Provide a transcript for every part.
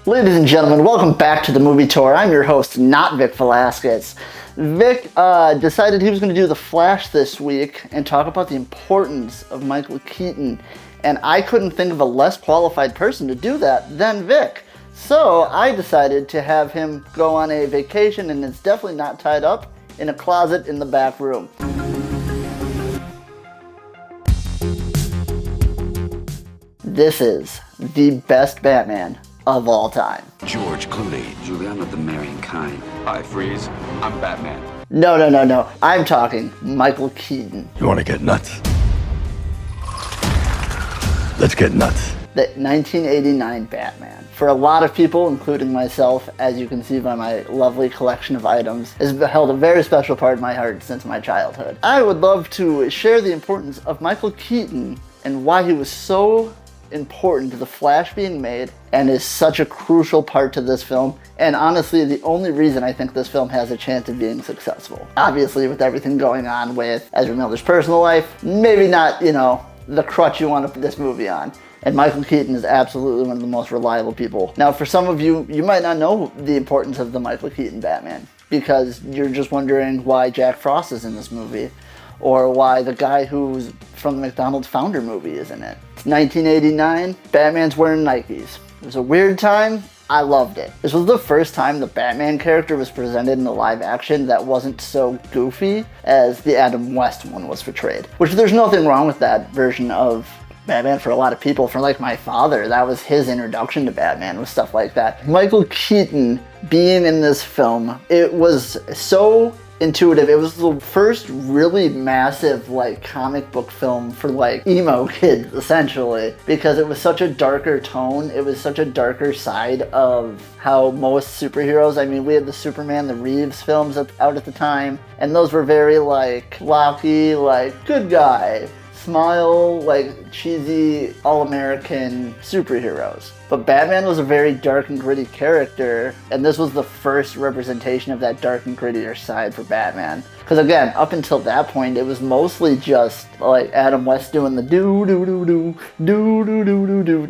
Ladies and gentlemen, welcome back to the movie tour. I'm your host, not Vic Velasquez. Vic decided he was going to do The Flash this week and talk about the importance of Michael Keaton. And I couldn't think of a less qualified person to do that than Vic. So I decided to have him go on a vacation, and it's definitely not tied up in a closet in the back room. This is the best Batman of all time. George Clooney. Juliana the marrying kind. Hi, Freeze. I'm Batman. No. I'm talking Michael Keaton. You want to get nuts? Let's get nuts. The 1989 Batman. For a lot of people, including myself, as you can see by my lovely collection of items, has held a very special part in my heart since my childhood. I would love to share the importance of Michael Keaton and why he was so important to The Flash being made and is such a crucial part to this film, and honestly the only reason I think this film has a chance of being successful. Obviously with everything going on with Ezra Miller's personal life, maybe not, the crutch you want to put this movie on. And Michael Keaton is absolutely one of the most reliable people. Now for some of you, you might not know the importance of the Michael Keaton Batman because you're just wondering why Jack Frost is in this movie, or why the guy who's from the McDonald's Founder movie is in it. It's 1989, Batman's wearing Nikes. It was a weird time, I loved it. This was the first time the Batman character was presented in a live action that wasn't so goofy as the Adam West one was portrayed. Which there's nothing wrong with that version of Batman for a lot of people. For like my father, that was his introduction to Batman, was stuff like that. Michael Keaton being in this film, it was so intuitive. It was the first really massive comic book film for emo kids essentially, because it was such a darker tone. It was such a darker side of how most superheroes, we had the Superman, the Reeves films out at the time, and those were very blocky, good guy, smile, cheesy all-American superheroes. But Batman was a very dark and gritty character, and this was the first representation of that dark and grittier side for Batman. Because again, up until that point, it was mostly just Adam West doing the do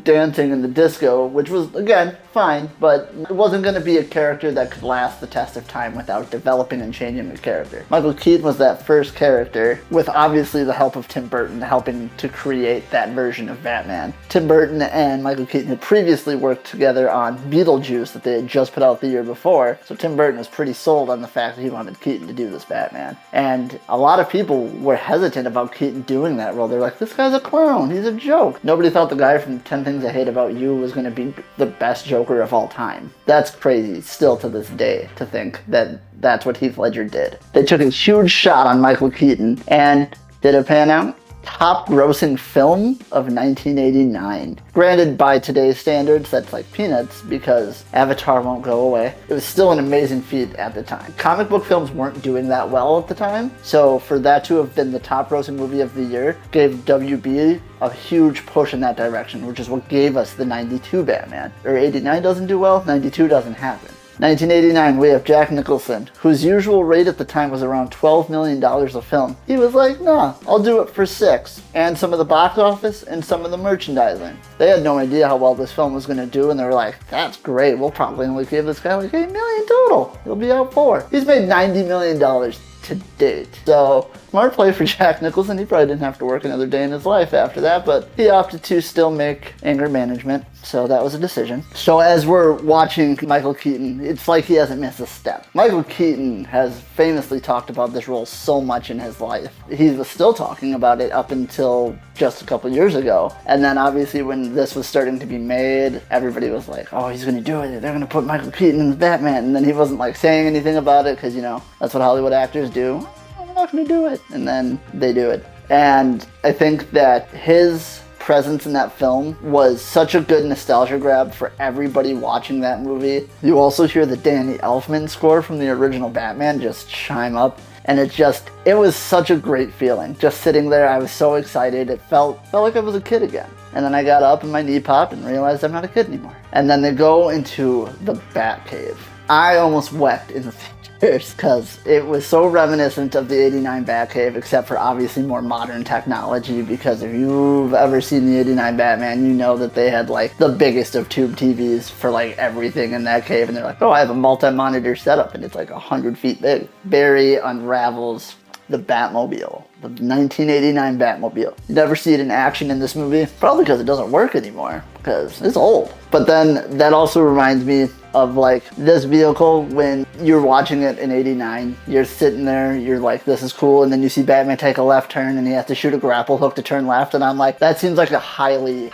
dancing in the disco, which was, again, fine, but it wasn't going to be a character that could last the test of time without developing and changing the character. Michael Keaton was that first character, with obviously the help of Tim Burton helping to create that version of Batman. Tim Burton and Michael Keaton had previously worked together on Beetlejuice that they had just put out the year before, so Tim Burton was pretty sold on the fact that he wanted Keaton to do this Batman. And a lot of people were hesitant about Keaton doing that role. They're like, this guy's a clown, he's a joke. Nobody thought the guy from 10 Things I Hate About You was going to be the best Joker of all time. That's crazy still to this day to think that that's what Heath Ledger did. They took a huge shot on Michael Keaton, and did it pan out? Top grossing film of 1989. Granted, by today's standards, that's like peanuts because Avatar won't go away. It was still an amazing feat at the time. Comic book films weren't doing that well at the time, so for that to have been the top grossing movie of the year gave WB a huge push in that direction, which is what gave us the 92 Batman. Or 89 doesn't do well, 92 doesn't happen. 1989, we have Jack Nicholson, whose usual rate at the time was around $12 million a film. He was like, nah, I'll do it for $6. And some of the box office and some of the merchandising. They had no idea how well this film was going to do, and they were like, that's great, we'll probably only give this guy $8 million total. He'll be out $4. He's made $90 million to date. So, smart play for Jack Nicholson. He probably didn't have to work another day in his life after that, but he opted to still make anger management, so that was a decision. So as we're watching Michael Keaton, it's like he hasn't missed a step. Michael Keaton has famously talked about this role so much in his life. He was still talking about it up until just a couple years ago, and then obviously when this was starting to be made, everybody was like, oh, he's gonna do it, they're gonna put Michael Keaton in the Batman, and then he wasn't saying anything about it, because that's what Hollywood actors do. I'm not gonna do it, and then they do it. And I think that his presence in that film was such a good nostalgia grab for everybody watching that movie. You also hear the Danny Elfman score from the original Batman just chime up, and it was such a great feeling. Just sitting there, I was so excited. It felt like I was a kid again. And then I got up and my knee popped and realized I'm not a kid anymore. And then they go into the Batcave. I almost wept in the theater. years, because it was so reminiscent of the 89 Batcave, except for obviously more modern technology, because if you've ever seen the 89 Batman, you know that they had like the biggest of tube TVs for like everything in that cave, and they're like, oh, I have a multi-monitor setup, and it's like 100 feet big. Barry unravels the Batmobile, the 1989 Batmobile. You never see it in action in this movie, probably because it doesn't work anymore, because it's old. But then that also reminds me of like this vehicle when you're watching it in 89, you're sitting there, you're like, this is cool, and then you see Batman take a left turn and he has to shoot a grapple hook to turn left, and I'm like, that seems like a highly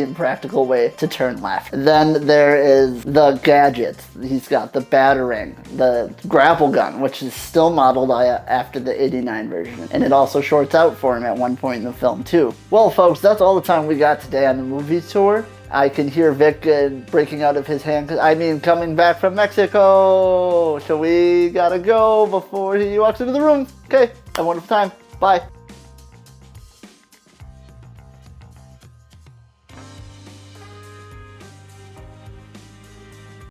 impractical way to turn left. Then there is the gadgets. He's got the Batarang, the grapple gun, which is still modeled after the 89 version, and it also shorts out for him at one point in the film too. Well folks, that's all the time we got today on the movie tour. I can hear Vic breaking out of his hand, coming back from Mexico. So we gotta go before he walks into the room. Okay, have a wonderful time. Bye.